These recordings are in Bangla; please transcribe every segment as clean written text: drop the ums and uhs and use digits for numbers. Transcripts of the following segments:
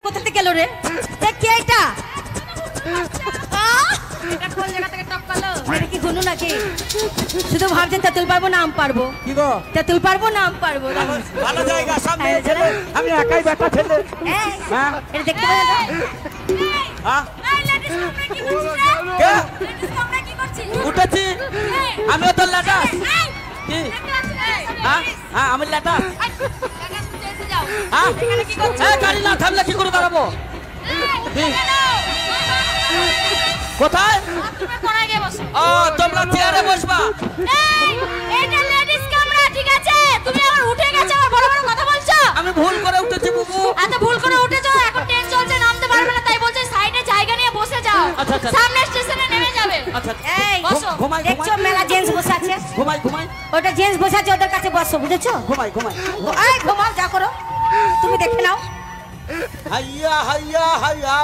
কোথা থেকে গেল রে? কে এটা? এটা কোন জায়গা থেকে টপ করলো? এটা কি গুনু নাকি? শুধু ভাবছেন তেঁতুল পারবো না আম পারবো। কি গো? তেঁতুল পারবো না আম পারবো। ভালো জায়গা সামনে ছেলে, আমি একাই ব্যাটা ছেলে। হ্যাঁ এটা দেখতে পাচ্ছ না? হ্যাঁ এই লেডিস তোমরা কি করছিস? কে? লেডিস তোমরা কি করছিস? উঠেছি আমিও তো লেটা। কি? হ্যাঁ হ্যাঁ আমি লেটা। হ্যাঁ গাড়ি না থামলে কি করে দাঁড়াবো? কোথায়? তুমি কোনায় গিয়ে বসো। ও তোমরা চেয়ারে বসবা। এটা লেডিস কামরা, ঠিক আছে? তুমি আবার উঠে গেছো, আবার বড় বড় কথা বলছো। আমি ভুল করে উঠেছি বুবু। আচ্ছা ভুল করে উঠেছো, এখন ট্রেন চলছে, নামতে পারবে না, তাই বলছে সাইডে জায়গা নিয়ে বসে যাও। আচ্ছা, আচ্ছা। সামনে স্টেশনে নেমে যাবে। আচ্ছা এই বসো। ঘুমাই দেখছো মেলা জেন্টস বসে আছে? ঘুমাই ঘুমাই ওটা জেন্টস বসে আছে, ওদের কাছে বসো, বুঝেছো? ঘুমাই ঘুমাই। এই ঘুমাও, যা করো তুমি দেখে নাও। হাইয়া হাইয়া হাইয়া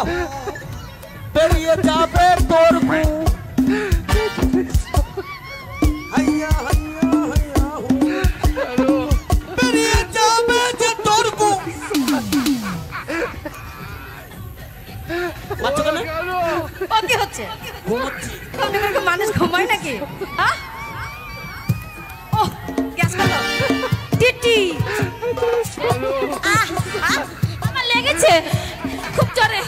বেরিয়ে যাবে তোর গু। হাইয়া হাইয়া হাইয়া বেরিয়ে যাবে যে তোর গু। বাচ্চা কেন? ও কি হচ্ছে? ঘুমাচ্ছি। মানুষ ঘুমায় নাকি? হ্যাঁ? ও গ্যাস কত? টিটি আমার লেগেছে খুব জোরে।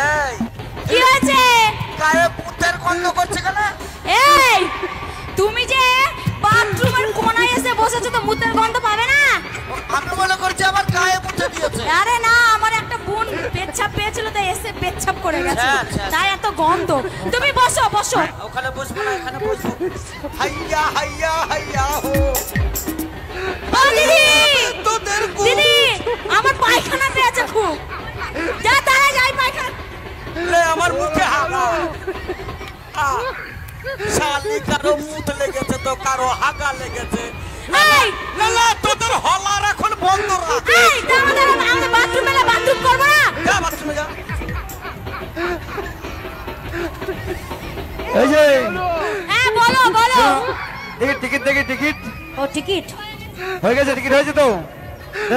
এই কি হয়েছে? গায়ে পুতের গন্ধ করছে কেন? এই তুমি যে বাথরুমের কোনায় এসে বসেছো, তো মুতের গন্ধ পাবে না? আমি মনে করছি আমার গায়ে পুঁতে দিয়েছে। আরে না, আমার একটা বোন পেচ্ছাপ পেয়েছিল, তাই এসে পেচ্ছাপ করে গেছে, আচ্ছা। তাই এত গন্ধ। তুমি বসো বসো। ওখানে বসবো না, এখানে বসবো। হাইয়া হাইয়া হাইয়া হো ও দিদি, তোদের গু। দিদি আমার পায়খানা পেয়েছে খুব। যা তারা যাই পায়খানা। লে আমার মুখে হাগা। শালি কারো মুখ লেগেছে তো কারো হাগা লেগেছে। এই না না তোদের হলার এখন বন্ধ রাখ। এই দাঁড়া আমরা বাথরুমে বাথরুম করব না। যা বাথরুমে যা। এই যে হ্যাঁ বলো বলো। টিকিট দেখি টিকিট ও টিকিট হয়ে গেছে, টিকিট হয়েছে তো?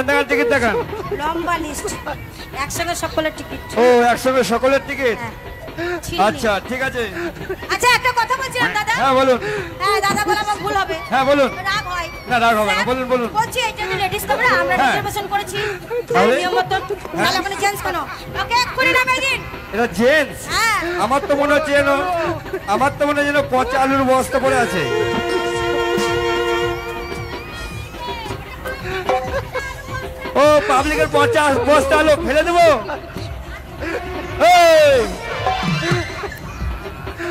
দেখান টিকিট দেখান। লম্বা লিস্ট, একসঙ্গে সকলের টিকিট। ও একসঙ্গে সকলের টিকিট? ছিঁড়িনি। আচ্ছা ঠিক আছে। আচ্ছা একটা কথা বলছিলাম দাদা। হ্যাঁ বলুন। হ্যাঁ দাদা বলা আমার ভুল হবে। হ্যাঁ বলুন। রাগ হয় না রাগ হবে না, বলুন বলুন। বলছি এটা যে লেডিস কামরা, আমরা হ্যাঁ। রিজার্ভেশন করেছি তাহলে? নিয়ম মতো। তাহলে ওখানে জেন্টস কেন? ওকে এক্ষুনি নামিয়ে দিন। এটা জেন্টস? হ্যাঁ আমার তো মনে হচ্ছে যেন পচা আলুর বস্তা পড়ে আছে। ও পাবলিকের পচা বস্তা আলু ফেলে দেবো?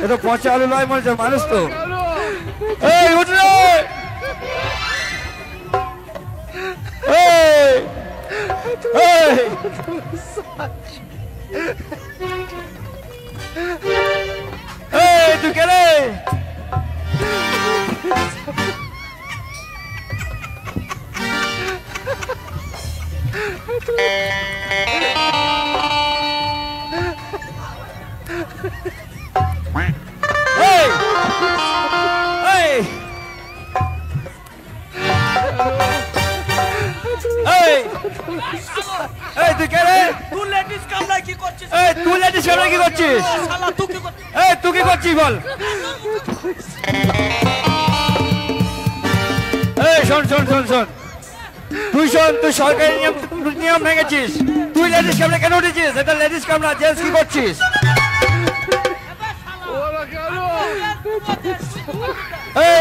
এটা পচা আলু নয় মনে হচ্ছে, মানুষ তো। এই উঠ রে! এই! এই! এই তুই কে রে? এই! এই! এই! এই তুই কে রে? তুই লেডিস কামরায় কি করছিস? এই তুই লেডিস কামরা কি করছিস? শালা তুই কি করছিস? এই তুই কি করছিস বল? এই শোন শোন শোন শোন, তুই শোন, তুই সরকারি নিয়ম ভেঙেছিস। তুই লেডিস কামরা কেন উঠেছিস? এটা লেডিস কামরা, জেন্টস কি করছিস? এই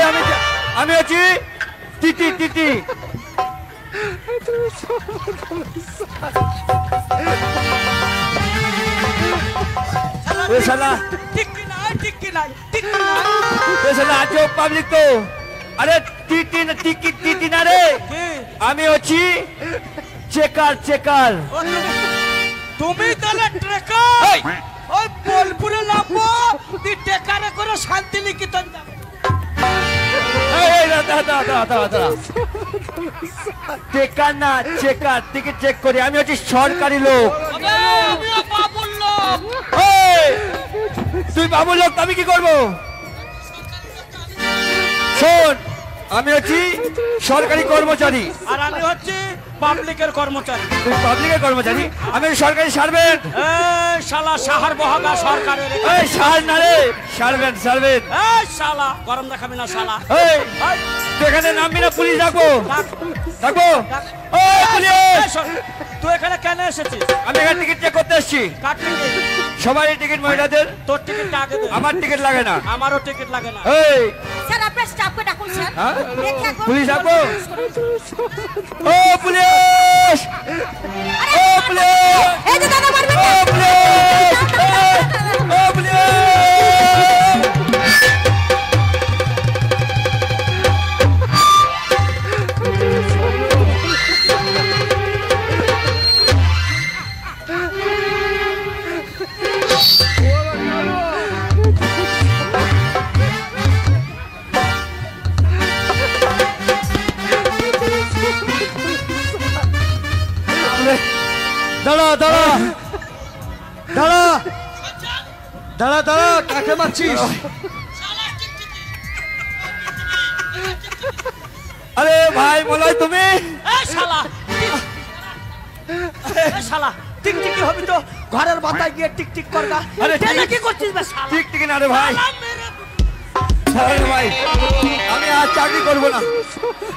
আমি আছি টিটি টিটি। এ শালা টিকি নাই টিকি নাই টিকি নাই। এ শালা আজও পাবলিক তো। আরে টিটি না টিটি না রে, কি? আমি আছি চেকার চেকার। তুমি তাহলে ট্রেকার? এই! ওই বোলপুরে নামবো, তুই ট্রেকারে করে শান্তিনিকেতন যাবো। চেকার না চেকার, টিকিট চেক করি। আমি হচ্ছি সরকারি লোক। আমিও বাবুর লোক। এই! বাবুর লোক, আমি কি করবো? শোন, আমি হচ্ছি সরকারি কর্মচারী, আর আমি হচ্ছি পাবলিকের কর্মচারী। তুই পাবলিকের কর্মচারী, আমি সরকারি সার্ভেন্ট। এই শালা সাহার বহাগা সরকারের। এই সার না রে, সার্ভেন্ট সার্ভেন্ট। এই শালা গরম দেখাবি না শালা। এই এই, তুই এখানে নামবি না, পুলিশ ডাকবো ডাক। ডাকবো। ডাক। ওই পুলিশ, এই শোন, তুই এখানে কেন এসেছিস? আমি এখানে টিকিট চেক করতে এসেছি। কার টিকিট? সবারই টিকিট, মহিলাদের। তোর টিকিটটা আগে দে। আমার টিকিট লাগে না। আমারও টিকিট লাগে না। এই স্যার আপনার স্টাফকে ডাকুন স্যার। হ্যাঁ? দেখে একবার পুলিশ ডাকবো। ও পুলিশ, ও পুলিশ, এই যে দাদা মারবেন ও না। পুলিশ, ও পুলিশ। দাঁড়া দাঁড়া দাঁড়া দাঁড়া দাঁড়া, কাকে মারছিস? আরে ভাই মলয়, তুমি? এই শালা এই শালা টিকটিকি হবি তো ঘরের বাতায় গিয়ে টিকটিক করগা। আরে টেনে ঠিক- কি করছিস বে শালা? ঠিক ঠিক না রে ভাই, শালা মেরে আরে ভাই আমি আর চাকরি করবো না।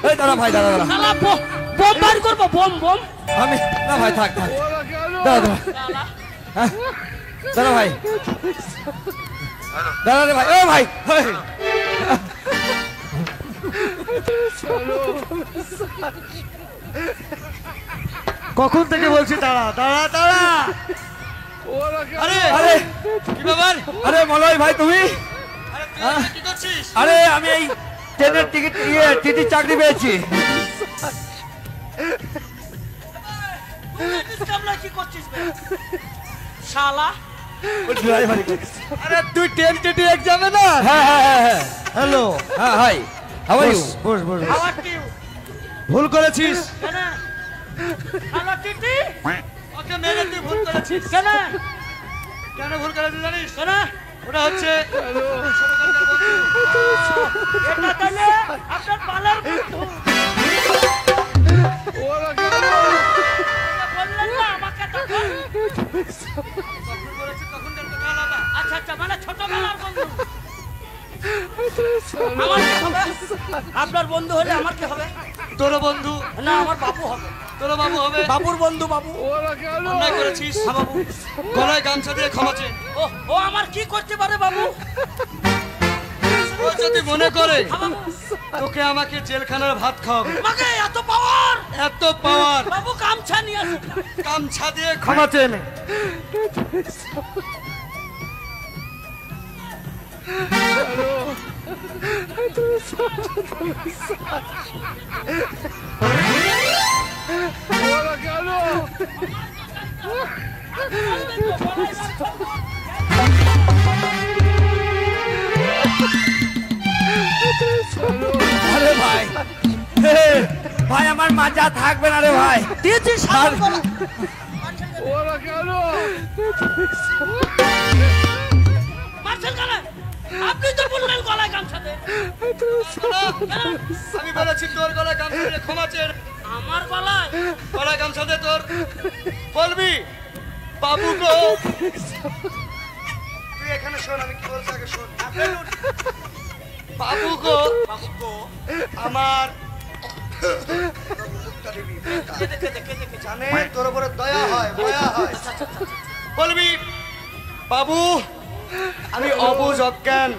এই দাঁড়া ভাই, দাঁড়া দাঁড়া, শালা বোম বার করবো, বোম বোম। আমি না ভাই, থাক থাক, দাঁড়া দাঁড়া, শালা হ্যাঁ দাঁড়া ভাই, দাঁড়া রে ভাই, ও ভাই, হেই। কখন থেকে বলছি দাঁড়া দাঁড়া দাঁড়া। আরে আরে কি ব্যাপার? আরে মলয় ভাই, তুমি? আরে কি করছিস? আরে আমি এই ট্রেনের টিকিট টিটির চাকরি পেয়েছি। কামলা কি করছিস বে শালা? আরে তুই টেন্টেটিভ এক্সামে না? হ্যাঁ হ্যাঁ হ্যাঁ হ্যাঁ হ্যালো, হ্যাঁ হাই, হাউ আর ইউ? বস বস বস। হাওয়ার টিউ ভুল করেছিস। কেন? শালা টিটি ওকে মেরে তুই ভুল করেছিস। কেন? কেন ভুল করেছিস জানিস? কেন? ওটা হচ্ছে এটা তাহলে আপনার পালার বন্ধু। বললেন না আমাকে তখন? আচ্ছা আচ্ছা, মানে ছোটবেলার বন্ধু। আমার কি হবে? আপনার বন্ধু হলে আমার কি হবে? তোর বন্ধু, না, আমার বাবু হবে। তোর বাবু হবে। বাবুর বন্ধু বাবু। অন্যায় করেছিস। হ্যাঁ বাবু। গলায় গামছা দিয়ে ক্ষমা চেয়ে। ও ও আমার কি করতে পারে বাবু? ও যদি মনে করে হ্যাঁ বাবু। তোকে আমাকে জেলখানার ভাত খাওয়াবে, আমাকে এত পাওয়ার? এত পাওয়ার, বাবু গামছা নিয়ে আসুন। গামছা দিয়ে ক্ষমা চেয়ে নে। আরে ভাই, হে, ভাই আমার মাজা থাকবে না রে ভাই। দিয়েছি আর- মারছেন কেন? আপনি তো বললেন গলায় গামছা দে। আমি বলেছি তোর গলায় গামছা দিয়ে ক্ষমা চেয়ে নে। আমার গলায়? গলায় গামছা দে তোর। বলবি বাবু গো, তুই এখানে শোন, আমি কি বলছি আগে শোন। বাবু গো, বাবু গো, আমার জানে তোর উপরে দয়া হয়, মায়া হয়। বলবি বাবু, আমি অবুঝ, অজ্ঞান,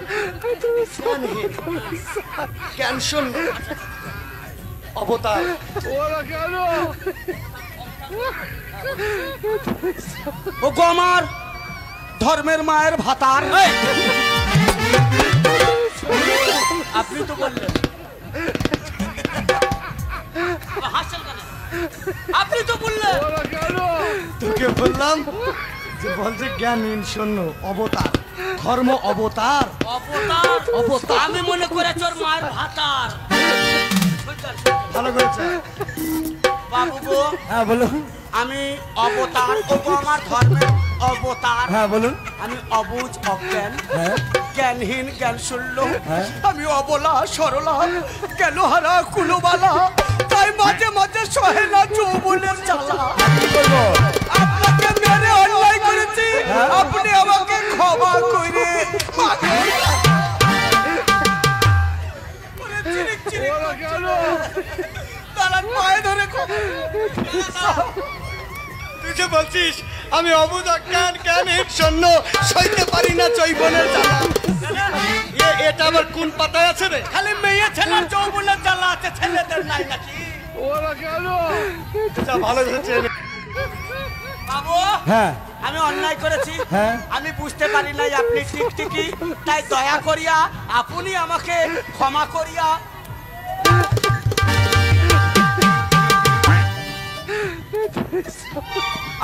জ্ঞানহীন, জ্ঞান শূন্য অবতার। ও গো আমার ধর্মের মায়ের ভাতার। আপনি তো বললেন। হাসছেন কেন? আপনি তো বললেন। তোকে বললাম যে বলছে জ্ঞানহীন শূন্য অবতার, ধর্ম অবতার। অবতার? অবতার আমি মনে করেছি ওর মায়ের ভাতার। ভালো করেছে বাবু গো, হ্যাঁ বলো। আমি অবতার। ও গো আমার ধর্মের অবতার। হ্যাঁ বলুন। আমি অবুঝ অজ্ঞান, হ্যাঁ জ্ঞানহীন জ্ঞান শূন্য, হ্যাঁ। আমি অবলা সরলা জ্ঞানহারা কুলবালা, তাই মাঝে মাঝে সহে না যৌবনের জ্বালা। কি করবো? আপনাকে মেরে অন্যায় করেছি, হ্যাঁ। আপনি আমাকে ক্ষমা করে চিরিক চিরিক দাঁড়ান, পায়ে ধরে তুই যে বলছিস আমি অবুধ অজ্ঞান জ্ঞানহীন শূন্য, সইতে পারি না যৌবনের জ্বালা। এটা আবার কোন পাতায় আছে রে? খালি মেয়ে ছেলের যৌবনের জ্বালা আছে, ছেলেদের নাই নাকি? যা ভালো হয়েছে। বাবু হ্যাঁ আমি অন্যায় করেছি, হ্যাঁ। আমি বুঝতে পারি নাই আপনি টিকটিকি, তাই দয়া করিয়া আপনি আমাকে ক্ষমা করিয়া।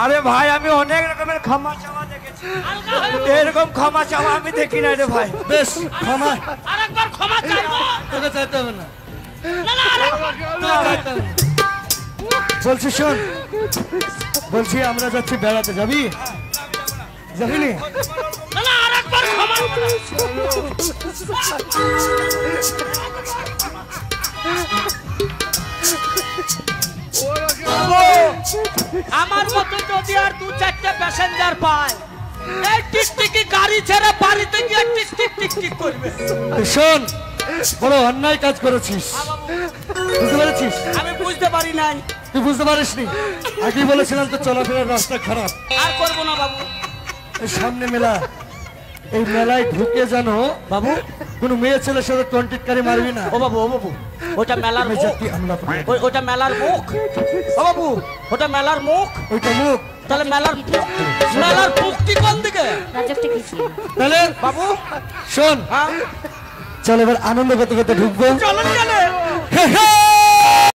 আরে ভাই আমি অনেক রকমের ক্ষমা চাওয়া দেখেছি, এরকম ক্ষমা চাওয়া আমি দেখি না রে ভাই। বেশ ক্ষমা আরেকবার ক্ষমা চাইবো। তোকে চাইতে হবে না। না, না, আরেকবার। বলছি শোন, বলছি আমরা যাচ্ছি বেড়াতে, যাবি? যাবি নি? না, না, আরেকবার ক্ষমা। আমার মতো যদি আর দু চারটে প্যাসেঞ্জার পায়, এই টিকটিকি গাড়ি ছেড়ে বাড়িতে গিয়ে টিকটিক টিকটিক করবে। শোন, বড় অন্যায় কাজ করেছিস, বুঝতে পেরেছিস? আমি বুঝতে পারি নাই। তুই বুঝতে পারিস নি? আগেই বলেছিলাম তো চলাফেরার রাস্তা খারাপ। আর করবো না বাবু। এই সামনে মেলা, এই মেলায় ঢুকে জানো বাবু কোনো মেয়ে ছেলের সাথে টন্টিটকারি মারবি না। ও বাবু, ও বাবু, ওটা মেলার আমি মুখ। জাতি হামলা করবো। ওটা মেলার মুখ। ও বাবু, ওটা মেলার মুখ। ওইটা মুখ, তাহলে মেলার মুখ কি কোন দিকে? রাজকটা কি ছিল? তাহলে বাবু শোন, হ্যাঁ চল এবার আনন্দ করতে করতে ঢুকবো। চলুন কেন